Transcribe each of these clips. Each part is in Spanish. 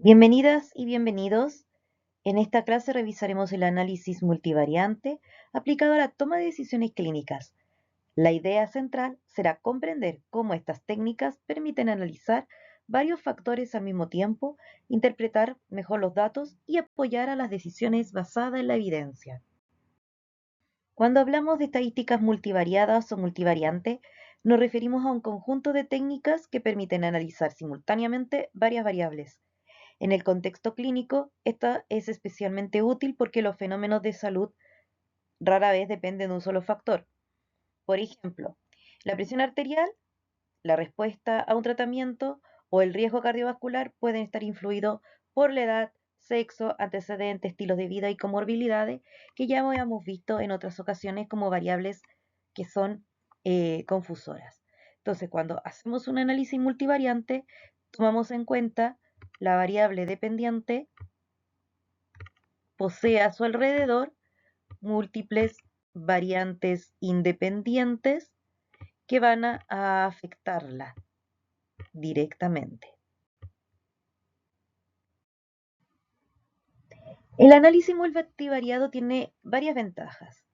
Bienvenidas y bienvenidos. En esta clase revisaremos el análisis multivariante aplicado a la toma de decisiones clínicas. La idea central será comprender cómo estas técnicas permiten analizar varios factores al mismo tiempo, interpretar mejor los datos y apoyar a las decisiones basadas en la evidencia. Cuando hablamos de estadísticas multivariadas o multivariantes, nos referimos a un conjunto de técnicas que permiten analizar simultáneamente varias variables. En el contexto clínico, esta es especialmente útil porque los fenómenos de salud rara vez dependen de un solo factor. Por ejemplo, la presión arterial, la respuesta a un tratamiento o el riesgo cardiovascular pueden estar influidos por la edad, sexo, antecedentes, estilos de vida y comorbilidades que ya habíamos visto en otras ocasiones como variables que son confusoras. Entonces, cuando hacemos un análisis multivariante, tomamos en cuenta la variable dependiente posee a su alrededor múltiples variantes independientes que van a afectarla directamente. El análisis multivariado tiene varias ventajas.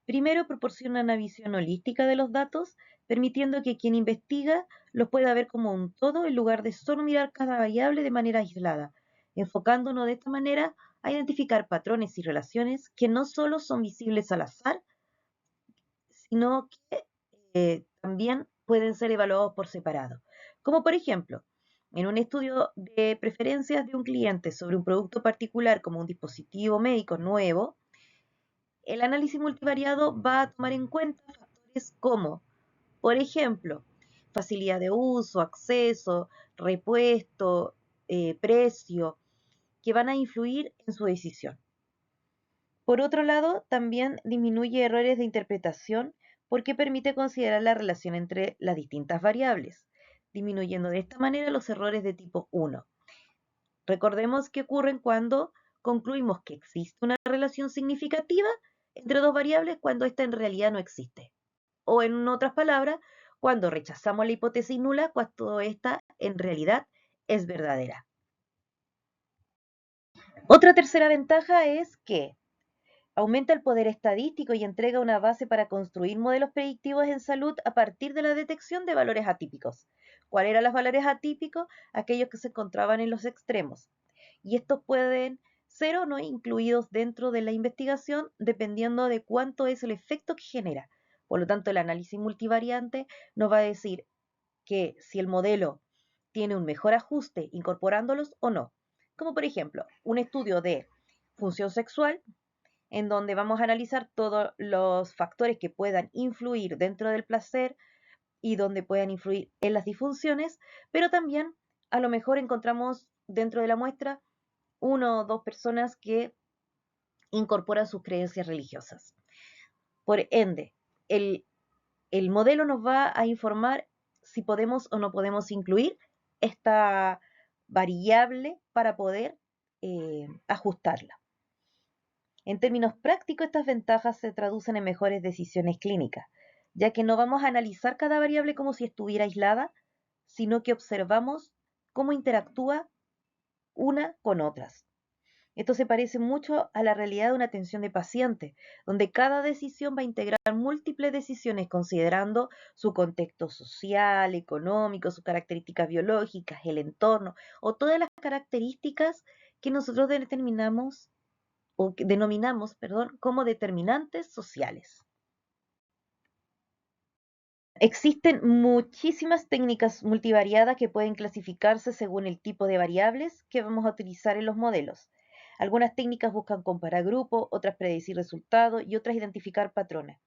Primero, proporciona una visión holística de los datos, permitiendo que quien investiga los pueda ver como un todo en lugar de solo mirar cada variable de manera aislada, enfocándonos de esta manera a identificar patrones y relaciones que no solo son visibles al azar, sino que también pueden ser evaluados por separado. Como por ejemplo, en un estudio de preferencias de un cliente sobre un producto particular como un dispositivo médico nuevo, el análisis multivariado va a tomar en cuenta factores como, por ejemplo, facilidad de uso, acceso, repuesto, precio, que van a influir en su decisión. Por otro lado, también disminuye errores de interpretación porque permite considerar la relación entre las distintas variables, disminuyendo de esta manera los errores de tipo 1. Recordemos que ocurren cuando concluimos que existe una relación significativa entre dos variables cuando ésta en realidad no existe. O en otras palabras, cuando rechazamos la hipótesis nula cuando ésta en realidad es verdadera. Otra tercera ventaja es que aumenta el poder estadístico y entrega una base para construir modelos predictivos en salud a partir de la detección de valores atípicos. ¿Cuáles eran los valores atípicos? Aquellos que se encontraban en los extremos. Y estos pueden ser o no incluidos dentro de la investigación dependiendo de cuánto es el efecto que genera. Por lo tanto, el análisis multivariante nos va a decir que si el modelo tiene un mejor ajuste incorporándolos o no. Como por ejemplo, un estudio de función sexual en donde vamos a analizar todos los factores que puedan influir dentro del placer y donde puedan influir en las disfunciones, pero también a lo mejor encontramos dentro de la muestra uno o dos personas que incorporan sus creencias religiosas. Por ende, el, el modelo nos va a informar si podemos o no podemos incluir esta variable para poder ajustarla. En términos prácticos, estas ventajas se traducen en mejores decisiones clínicas, ya que no vamos a analizar cada variable como si estuviera aislada, sino que observamos cómo interactúa una con otras. Esto se parece mucho a la realidad de una atención de paciente, donde cada decisión va a integrar múltiples decisiones considerando su contexto social, económico, sus características biológicas, el entorno o todas las características que nosotros determinamos o que denominamos, perdón, como determinantes sociales. Existen muchísimas técnicas multivariadas que pueden clasificarse según el tipo de variables que vamos a utilizar en los modelos. Algunas técnicas buscan comparar grupos, otras predecir resultados y otras identificar patrones.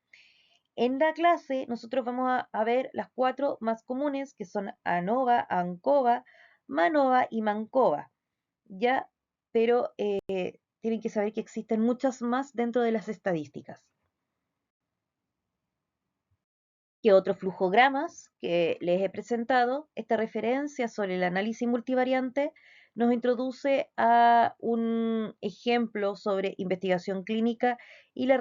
En la clase nosotros vamos a ver las 4 más comunes que son ANOVA, ANCOVA, MANOVA y MANCOVA. Ya, pero tienen que saber que existen muchas más dentro de las estadísticas. Que otros flujogramas que les he presentado, esta referencia sobre el análisis multivariante nos introduce a un ejemplo sobre investigación clínica y la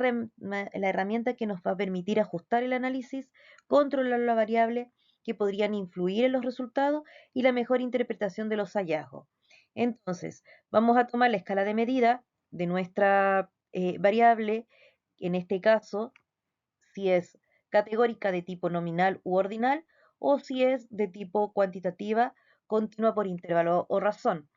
herramienta que nos va a permitir ajustar el análisis, controlar la variable que podrían influir en los resultados y la mejor interpretación de los hallazgos. Entonces, vamos a tomar la escala de medida de nuestra variable, en este caso, si es categórica de tipo nominal u ordinal, o si es de tipo cuantitativa, continua por intervalo o razón.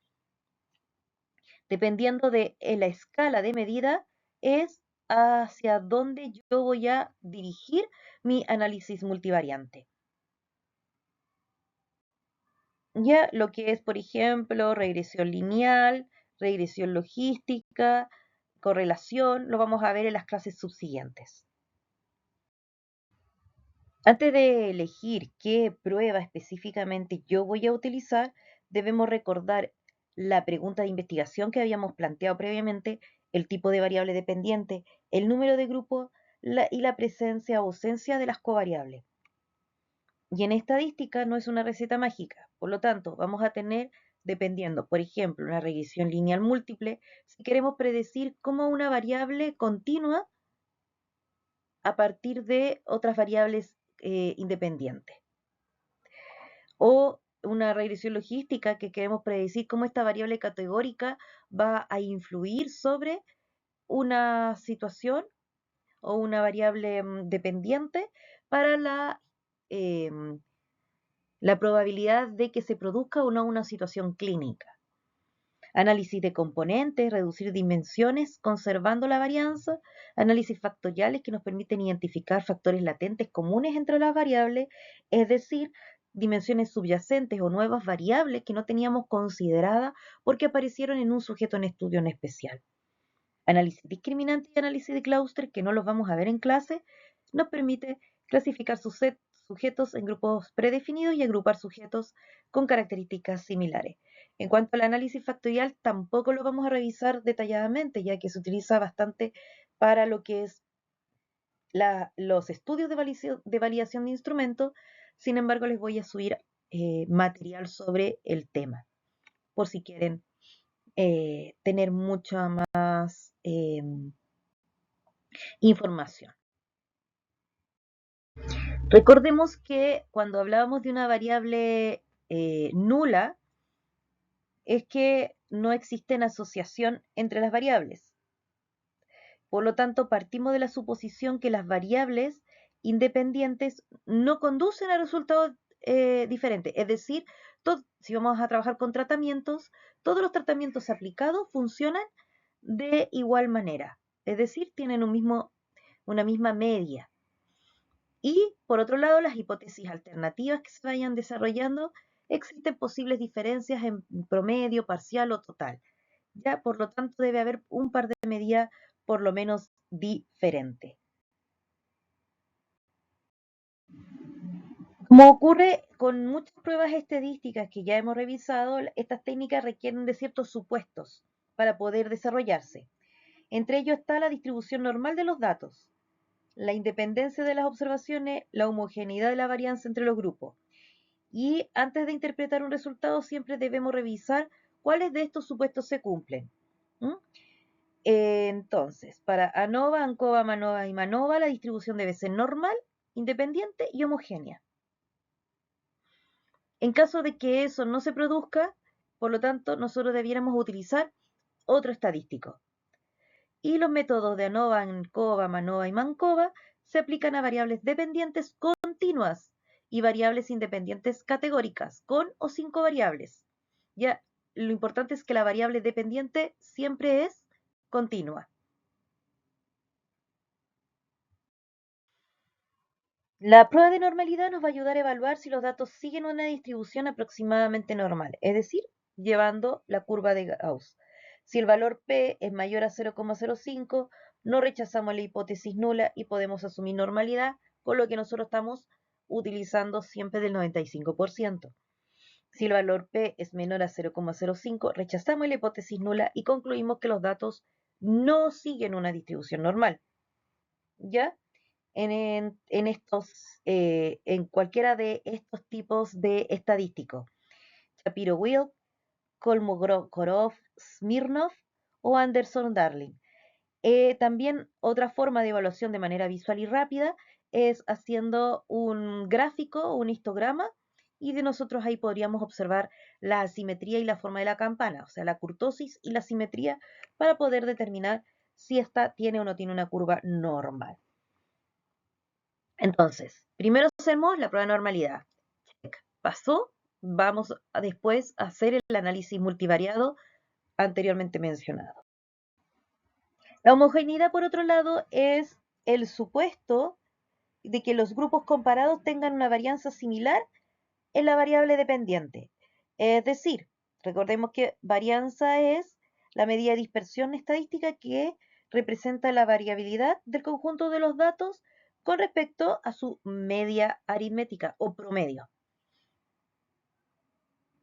Dependiendo de la escala de medida, es hacia dónde yo voy a dirigir mi análisis multivariante. Ya lo que es, por ejemplo, regresión lineal, regresión logística, correlación, lo vamos a ver en las clases subsiguientes. Antes de elegir qué prueba específicamente yo voy a utilizar, debemos recordar la pregunta de investigación que habíamos planteado previamente, el tipo de variable dependiente, el número de grupos y la presencia o ausencia de las covariables. Y en estadística no es una receta mágica, por lo tanto, vamos a tener, dependiendo, por ejemplo, una regresión lineal múltiple, si queremos predecir cómo una variable continúa a partir de otras variables independientes. O una regresión logística que queremos predecir cómo esta variable categórica va a influir sobre una situación o una variable dependiente para em, la probabilidad de que se produzca o no una situación clínica. Análisis de componentes, reducir dimensiones conservando la varianza, análisis factoriales que nos permiten identificar factores latentes comunes entre las variables, es decir, dimensiones subyacentes o nuevas variables que no teníamos consideradas porque aparecieron en un sujeto en estudio en especial. Análisis discriminante y análisis de clúster, que no los vamos a ver en clase, nos permite clasificar sujetos en grupos predefinidos y agrupar sujetos con características similares. En cuanto al análisis factorial, tampoco lo vamos a revisar detalladamente, ya que se utiliza bastante para lo que es los estudios de validación de instrumentos. Sin embargo, les voy a subir material sobre el tema, por si quieren tener mucha más información. Recordemos que cuando hablábamos de una variable nula, es que no existe asociación entre las variables. Por lo tanto, partimos de la suposición que las variables independientes no conducen a resultados diferentes. Es decir, si vamos a trabajar con tratamientos, todos los tratamientos aplicados funcionan de igual manera. Es decir, tienen una misma media. Y, por otro lado, las hipótesis alternativas que se vayan desarrollando, existen posibles diferencias en promedio, parcial o total. Ya, por lo tanto, debe haber un par de medidas por lo menos diferentes. Como ocurre con muchas pruebas estadísticas que ya hemos revisado, estas técnicas requieren de ciertos supuestos para poder desarrollarse. Entre ellos está la distribución normal de los datos, la independencia de las observaciones, la homogeneidad de la varianza entre los grupos. Y antes de interpretar un resultado siempre debemos revisar cuáles de estos supuestos se cumplen. Entonces, para ANOVA, ANCOVA, MANOVA y MANOVA, la distribución debe ser normal, independiente y homogénea. En caso de que eso no se produzca, por lo tanto, nosotros debiéramos utilizar otro estadístico. Y los métodos de ANOVA, ANCOVA, MANOVA y MANCOVA se aplican a variables dependientes continuas y variables independientes categóricas, con o sin covariables. Ya, lo importante es que la variable dependiente siempre es continua. La prueba de normalidad nos va a ayudar a evaluar si los datos siguen una distribución aproximadamente normal, es decir, llevando la curva de Gauss. Si el valor P es mayor a 0,05, no rechazamos la hipótesis nula y podemos asumir normalidad, con lo que nosotros estamos utilizando siempre del 95%. Si el valor P es menor a 0,05, rechazamos la hipótesis nula y concluimos que los datos no siguen una distribución normal. ¿Ya? En cualquiera de estos tipos de estadísticos. Shapiro-Wilk, Kolmogorov, Smirnov o Anderson-Darling. También otra forma de evaluación de manera visual y rápida es haciendo un gráfico o un histograma y de nosotros ahí podríamos observar la asimetría y la forma de la campana, o sea, la kurtosis y la simetría, para poder determinar si esta tiene o no tiene una curva normal. Entonces, primero hacemos la prueba de normalidad. Check. Pasó. Vamos después a hacer el análisis multivariado anteriormente mencionado. La homogeneidad, por otro lado, es el supuesto de que los grupos comparados tengan una varianza similar en la variable dependiente. Es decir, recordemos que varianza es la medida de dispersión estadística que representa la variabilidad del conjunto de los datos con respecto a su media aritmética o promedio.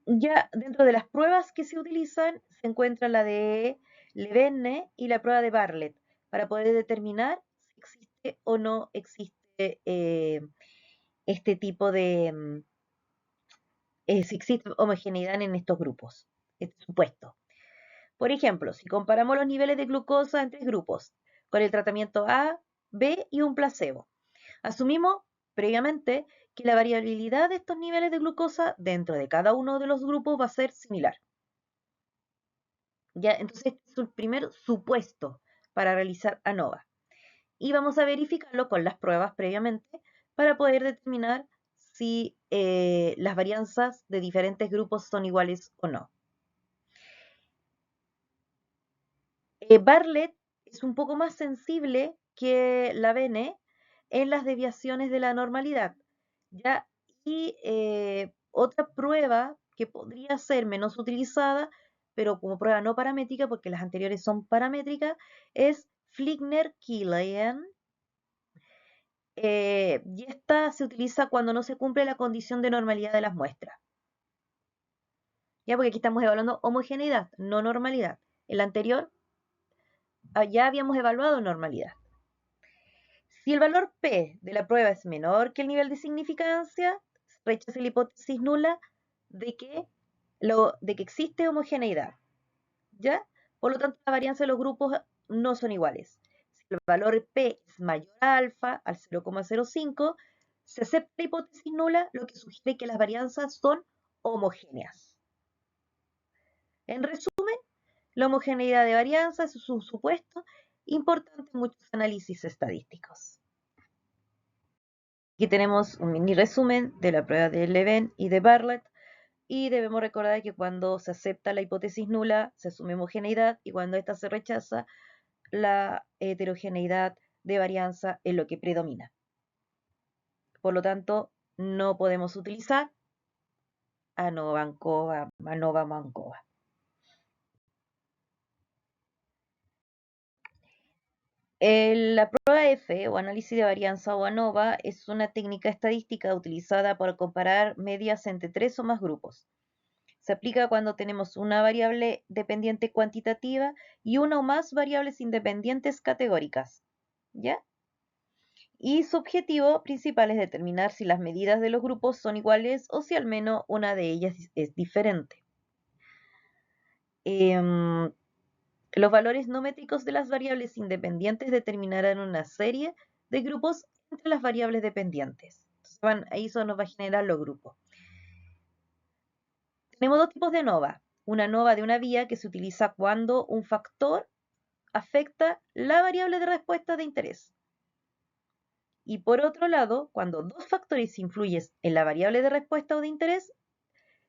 Ya dentro de las pruebas que se utilizan se encuentra la de Levene y la prueba de Bartlett para poder determinar si existe o no existe este tipo de, si existe homogeneidad en estos grupos, este supuesto. Por ejemplo, si comparamos los niveles de glucosa en 3 grupos, con el tratamiento A, B y un placebo, asumimos previamente que la variabilidad de estos niveles de glucosa dentro de cada uno de los grupos va a ser similar. Ya, entonces este es el primer supuesto para realizar ANOVA. Y vamos a verificarlo con las pruebas previamente para poder determinar si las varianzas de diferentes grupos son iguales o no. Bartlett es un poco más sensible que la Bene en las desviaciones de la normalidad. ¿Ya? Y otra prueba que podría ser menos utilizada, pero como prueba no paramétrica, porque las anteriores son paramétricas, es Flickner-Killian. Y esta se utiliza cuando no se cumple la condición de normalidad de las muestras. Ya, porque aquí estamos evaluando homogeneidad, no normalidad. En la anterior ya habíamos evaluado normalidad. Si el valor P de la prueba es menor que el nivel de significancia, rechaza la hipótesis nula de que, existe homogeneidad. ¿Ya? Por lo tanto, la varianza de los grupos no son iguales. Si el valor P es mayor a alfa, al 0,05, se acepta la hipótesis nula, lo que sugiere que las varianzas son homogéneas. En resumen, la homogeneidad de varianzas es un supuesto importante en muchos análisis estadísticos. Aquí tenemos un mini resumen de la prueba de Leven y de Bartlett, y debemos recordar que cuando se acepta la hipótesis nula se asume homogeneidad, y cuando esta se rechaza, la heterogeneidad de varianza es lo que predomina. Por lo tanto, no podemos utilizar ANOVA, ANOVA. La prueba F o análisis de varianza o ANOVA es una técnica estadística utilizada para comparar medias entre 3 o más grupos. Se aplica cuando tenemos una variable dependiente cuantitativa y una o más variables independientes categóricas. ¿Ya? Y su objetivo principal es determinar si las medidas de los grupos son iguales o si al menos una de ellas es diferente. Los valores no métricos de las variables independientes determinarán una serie de grupos entre las variables dependientes. Entonces ahí eso nos va a generar los grupos. Tenemos dos tipos de ANOVA. Una ANOVA de una vía que se utiliza cuando un factor afecta la variable de respuesta de interés. Y por otro lado, cuando dos factores influyen en la variable de respuesta o de interés,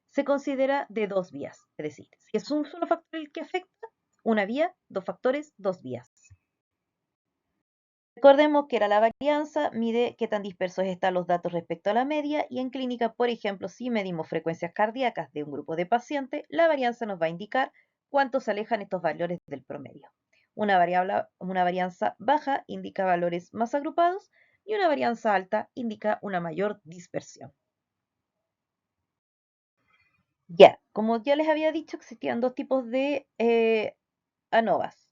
se considera de dos vías. Es decir, si es un solo factor el que afecta, una vía, dos factores, dos vías. Recordemos que era la varianza, mide qué tan dispersos están los datos respecto a la media, y en clínica, por ejemplo, si medimos frecuencias cardíacas de un grupo de pacientes, la varianza nos va a indicar cuánto se alejan estos valores del promedio. Una varianza baja indica valores más agrupados y una varianza alta indica una mayor dispersión. Ya, como ya les había dicho, existían dos tipos de ANOVAs.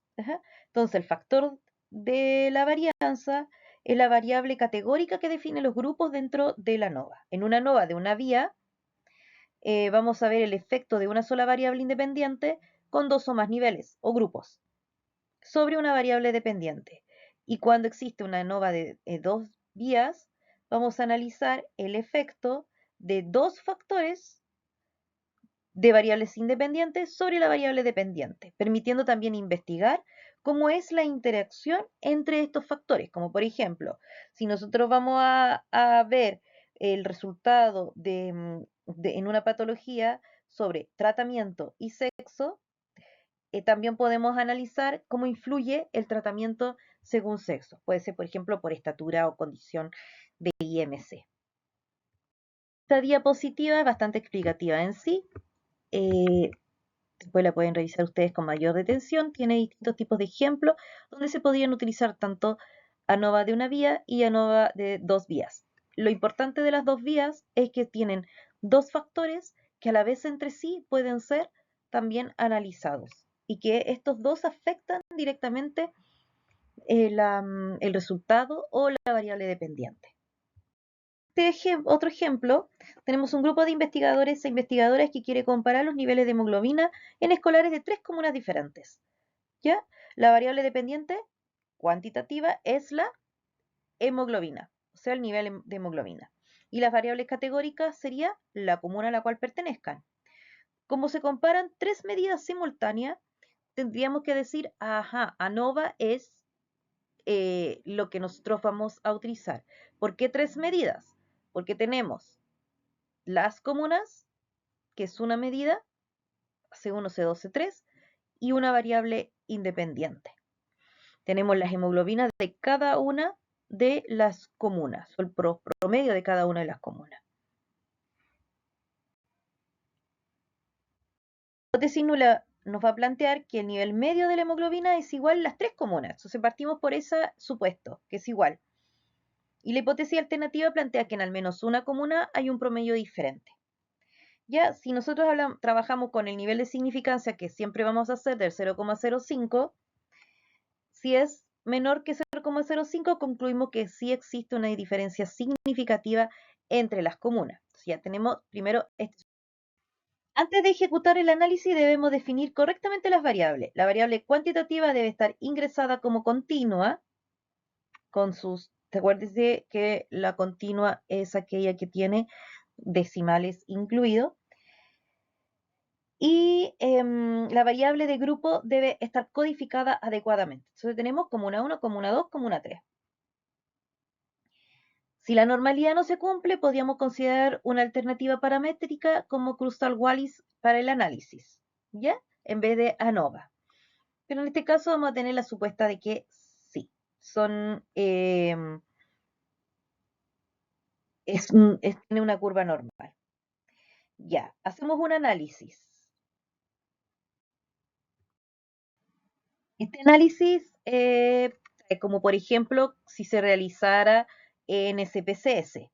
Entonces, el factor de la varianza es la variable categórica que define los grupos dentro de la ANOVA. En una ANOVA de una vía, vamos a ver el efecto de una sola variable independiente con dos o más niveles o grupos sobre una variable dependiente. Y cuando existe una ANOVA de dos vías, vamos a analizar el efecto de dos factores de variables independientes sobre la variable dependiente, permitiendo también investigar cómo es la interacción entre estos factores, como por ejemplo, si nosotros vamos a ver el resultado en una patología sobre tratamiento y sexo, también podemos analizar cómo influye el tratamiento según sexo. Puede ser, por ejemplo, por estatura o condición de IMC. Esta diapositiva es bastante explicativa en sí. Después la pueden revisar ustedes con mayor detención. Tiene distintos tipos de ejemplos donde se podrían utilizar tanto ANOVA de una vía y ANOVA de dos vías. Lo importante de las dos vías es que tienen dos factores que a la vez entre sí pueden ser también analizados y que estos dos afectan directamente el resultado o la variable dependiente. Otro ejemplo, tenemos un grupo de investigadores e investigadoras que quiere comparar los niveles de hemoglobina en escolares de 3 comunas diferentes. ¿Ya? La variable dependiente cuantitativa es la hemoglobina, o sea, el nivel de hemoglobina. Y las variables categóricas sería la comuna a la cual pertenezcan. Como se comparan 3 medidas simultáneas, tendríamos que decir, ajá, ANOVA es lo que nosotros vamos a utilizar. ¿Por qué 3 medidas? Porque tenemos las comunas, que es una medida, C1, C2, C3, y una variable independiente. Tenemos las hemoglobinas de cada una de las comunas, o el promedio de cada una de las comunas. La hipótesis nula nos va a plantear que el nivel medio de la hemoglobina es igual a las 3 comunas. Entonces partimos por ese supuesto, que es igual. Y la hipótesis alternativa plantea que en al menos una comuna hay un promedio diferente. Ya, si nosotros trabajamos con el nivel de significancia que siempre vamos a hacer del 0,05, si es menor que 0,05, concluimos que sí existe una diferencia significativa entre las comunas. Entonces ya tenemos primero Antes de ejecutar el análisis debemos definir correctamente las variables. La variable cuantitativa debe estar ingresada como continua con sus... Acuérdense que la continua es aquella que tiene decimales incluidos. Y la variable de grupo debe estar codificada adecuadamente. Entonces tenemos comuna 1, comuna 2, comuna 3. Si la normalidad no se cumple, podríamos considerar una alternativa paramétrica como Krustal-Wallis para el análisis, ¿ya? En vez de ANOVA. Pero en este caso vamos a tener la supuesta de que sí, tiene una curva normal. Ya, hacemos un análisis. Este análisis, como por ejemplo, si se realizara en SPSS.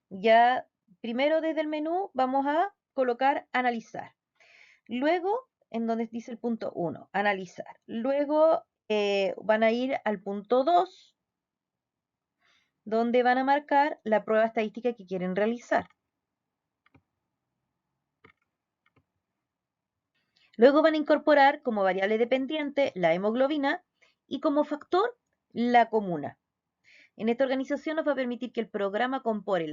Ya, primero desde el menú vamos a colocar analizar. Luego, en donde dice el punto 1, analizar. Luego van a ir al punto 2, donde van a marcar la prueba estadística que quieren realizar. Luego van a incorporar como variable dependiente la hemoglobina y como factor la comuna. En esta organización nos va a permitir que el programa compare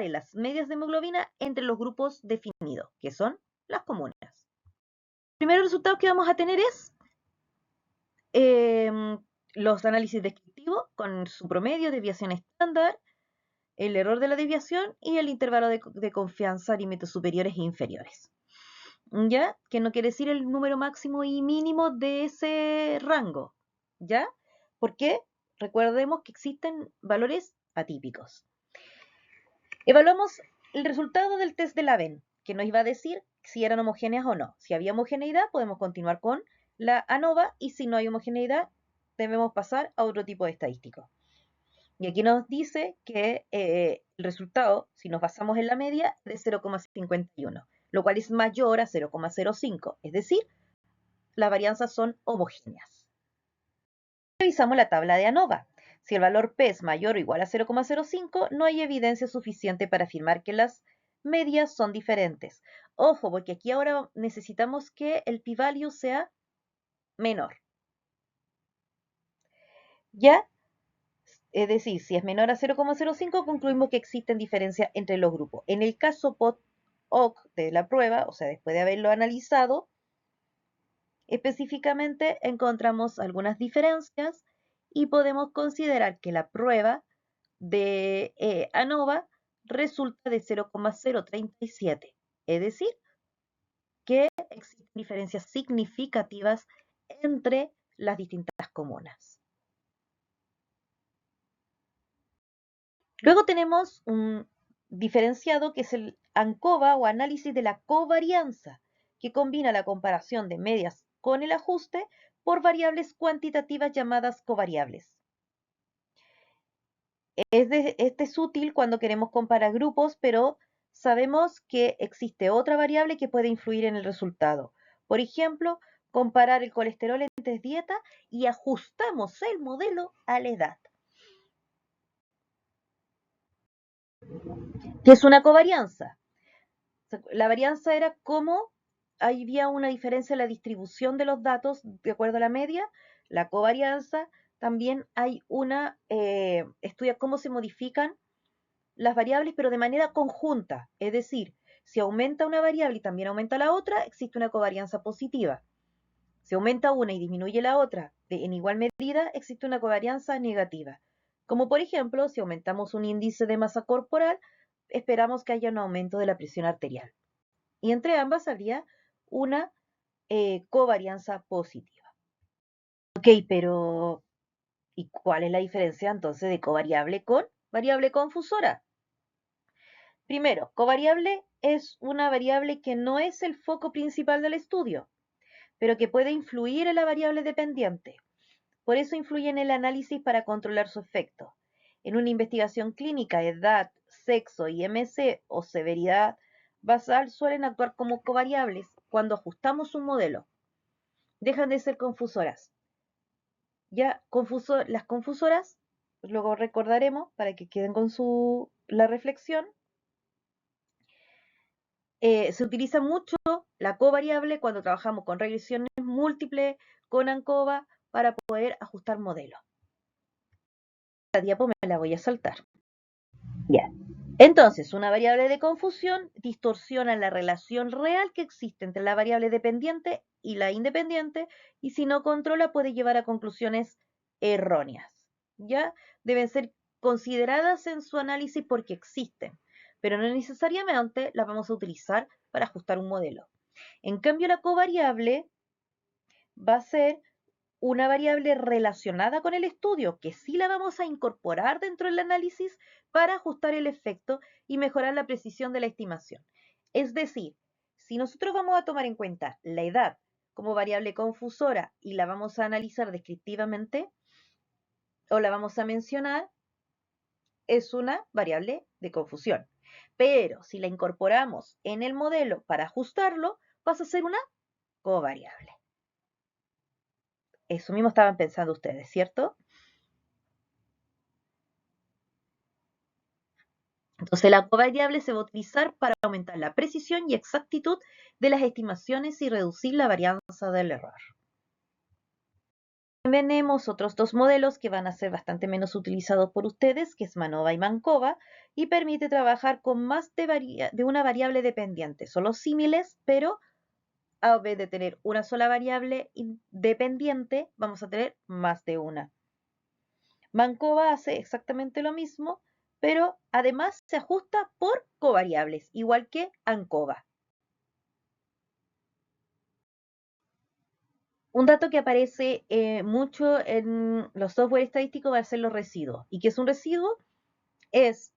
las medias de hemoglobina entre los grupos definidos, que son las comunas. El primer resultado que vamos a tener es los análisis descriptivos con su promedio, desviación estándar, el error de la desviación y el intervalo de confianza, límites superiores e inferiores. ¿Ya? Que no quiere decir el número máximo y mínimo de ese rango. ¿Ya? Porque recordemos que existen valores atípicos. Evaluamos el resultado del test de la Venn, que nos iba a decir si eran homogéneas o no. Si había homogeneidad, podemos continuar con la ANOVA y si no hay homogeneidad, debemos pasar a otro tipo de estadístico. Y aquí nos dice que el resultado, si nos basamos en la media, es de 0,51, lo cual es mayor a 0,05, es decir, las varianzas son homogéneas. Revisamos la tabla de ANOVA. Si el valor P es mayor o igual a 0,05, no hay evidencia suficiente para afirmar que las medias son diferentes. Ojo, porque aquí ahora necesitamos que el p-value sea menor. ¿Ya? Es decir, si es menor a 0,05, concluimos que existen diferencias entre los grupos. En el caso post-hoc de la prueba, o sea, después de haberlo analizado, específicamente encontramos algunas diferencias y podemos considerar que la prueba de ANOVA resulta de 0,037, es decir, que existen diferencias significativas entre las distintas comunas. Luego tenemos un diferenciado que es el ANCOVA o análisis de la covarianza, que combina la comparación de medias con el ajuste por variables cuantitativas llamadas covariables. Este es útil cuando queremos comparar grupos, pero sabemos que existe otra variable que puede influir en el resultado. Por ejemplo, comparar el colesterol entre dietas y ajustamos el modelo a la edad. ¿Qué es una covarianza? La varianza era cómo había una diferencia en la distribución de los datos de acuerdo a la media. La covarianza también hay estudia cómo se modifican las variables, pero de manera conjunta. Es decir, si aumenta una variable y también aumenta la otra, existe una covarianza positiva. Si aumenta una y disminuye la otra en igual medida, existe una covarianza negativa. Como por ejemplo, si aumentamos un índice de masa corporal, esperamos que haya un aumento de la presión arterial. Y entre ambas habría una covarianza positiva. Ok, pero ¿y cuál es la diferencia entonces de covariable con variable confusora? Primero, covariable es una variable que no es el foco principal del estudio, pero que puede influir en la variable dependiente. Por eso influye en el análisis para controlar su efecto. En una investigación clínica, edad, sexo, IMC o severidad basal suelen actuar como covariables cuando ajustamos un modelo. Dejan de ser confusoras. Ya las confusoras, luego recordaremos para que queden con la reflexión, se utiliza mucho la covariable cuando trabajamos con regresiones múltiples, con ANCOVA, para poder ajustar modelos. La diapo me la voy a saltar. Ya. Entonces, una variable de confusión distorsiona la relación real que existe entre la variable dependiente y la independiente, y si no controla puede llevar a conclusiones erróneas. ¿Ya? Deben ser consideradas en su análisis porque existen, pero no necesariamente las vamos a utilizar para ajustar un modelo. En cambio, la covariable va a ser una variable relacionada con el estudio, que sí la vamos a incorporar dentro del análisis para ajustar el efecto y mejorar la precisión de la estimación. Es decir, si nosotros vamos a tomar en cuenta la edad como variable confusora y la vamos a analizar descriptivamente o la vamos a mencionar, es una variable de confusión. Pero si la incorporamos en el modelo para ajustarlo, pasa a ser una covariable. Eso mismo estaban pensando ustedes, ¿cierto? Entonces la covariable se va a utilizar para aumentar la precisión y exactitud de las estimaciones y reducir la varianza del error. Tenemos otros dos modelos que van a ser bastante menos utilizados por ustedes, que es MANOVA y MANCOVA, y permite trabajar con más de una variable dependiente. Son los símiles, pero a vez de tener una sola variable dependiente, vamos a tener más de una. MANCOVA hace exactamente lo mismo, pero además se ajusta por covariables, igual que ANCOVA. Un dato que aparece mucho en los software estadísticos va a ser los residuos. ¿Y qué es un residuo? Es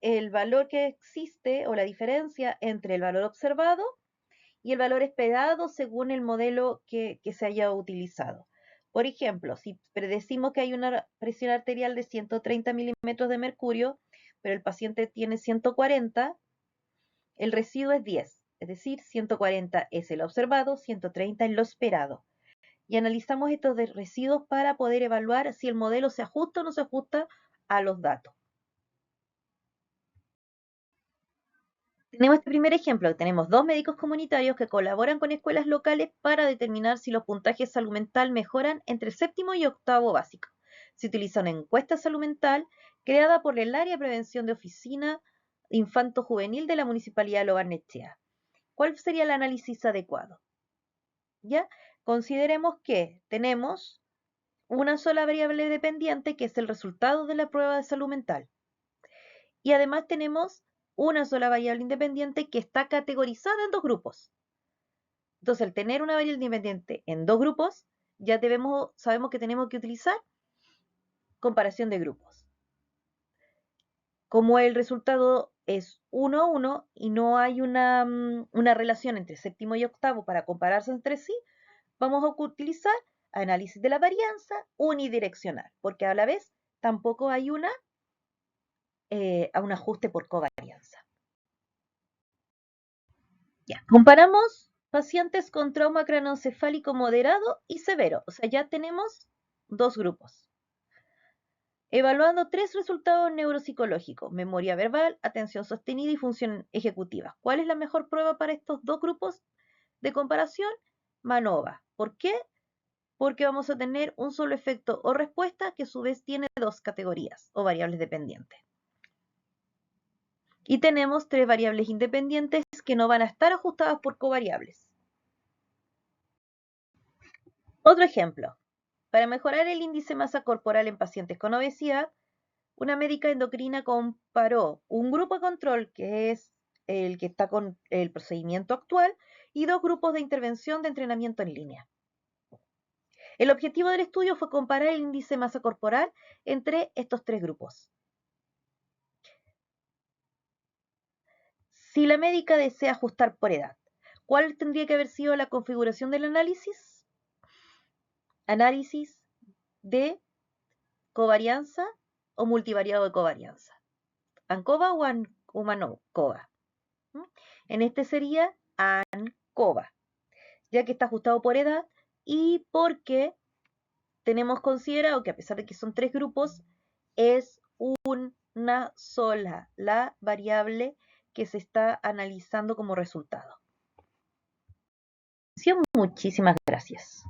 el valor que existe o la diferencia entre el valor observado y el valor esperado según el modelo que se haya utilizado. Por ejemplo, si predecimos que hay una presión arterial de 130 milímetros de mercurio, pero el paciente tiene 140, el residuo es 10, es decir, 140 es el observado, 130 es lo esperado. Y analizamos estos residuos para poder evaluar si el modelo se ajusta o no se ajusta a los datos. Tenemos este primer ejemplo, tenemos dos médicos comunitarios que colaboran con escuelas locales para determinar si los puntajes salud mental mejoran entre séptimo y octavo básico. Se utiliza una encuesta de salud mental creada por el área de prevención de oficina infanto-juvenil de la Municipalidad de Lo Barnechea. ¿Cuál sería el análisis adecuado? ¿Ya? Consideremos que tenemos una sola variable dependiente, que es el resultado de la prueba de salud mental. Y además tenemos una sola variable independiente que está categorizada en dos grupos. Entonces, al tener una variable independiente en dos grupos, ya sabemos que tenemos que utilizar comparación de grupos. Como el resultado es 1 a 1 y no hay una relación entre séptimo y octavo para compararse entre sí, vamos a utilizar análisis de la varianza unidireccional, porque a la vez tampoco hay un ajuste por covarianza. Ya, comparamos pacientes con trauma craneoencefálico moderado y severo, o sea, ya tenemos dos grupos. Evaluando 3 resultados neuropsicológicos: memoria verbal, atención sostenida y función ejecutiva. ¿Cuál es la mejor prueba para estos dos grupos de comparación? MANOVA. ¿Por qué? Porque vamos a tener un solo efecto o respuesta, que a su vez tiene dos categorías o variables dependientes. Y tenemos 3 variables independientes que no van a estar ajustadas por covariables. Otro ejemplo. Para mejorar el índice de masa corporal en pacientes con obesidad, una médica endocrina comparó un grupo de control, que es el que está con el procedimiento actual, y 2 grupos de intervención de entrenamiento en línea. El objetivo del estudio fue comparar el índice de masa corporal entre estos 3 grupos. Si la médica desea ajustar por edad, ¿cuál tendría que haber sido la configuración del análisis? Análisis de covarianza o multivariado de covarianza. ¿ANCOVA o UMANOVA? En este sería ANCOVA, ya que está ajustado por edad y porque tenemos considerado que, a pesar de que son 3 grupos, es una sola la variable que se está analizando como resultado. Muchísimas gracias.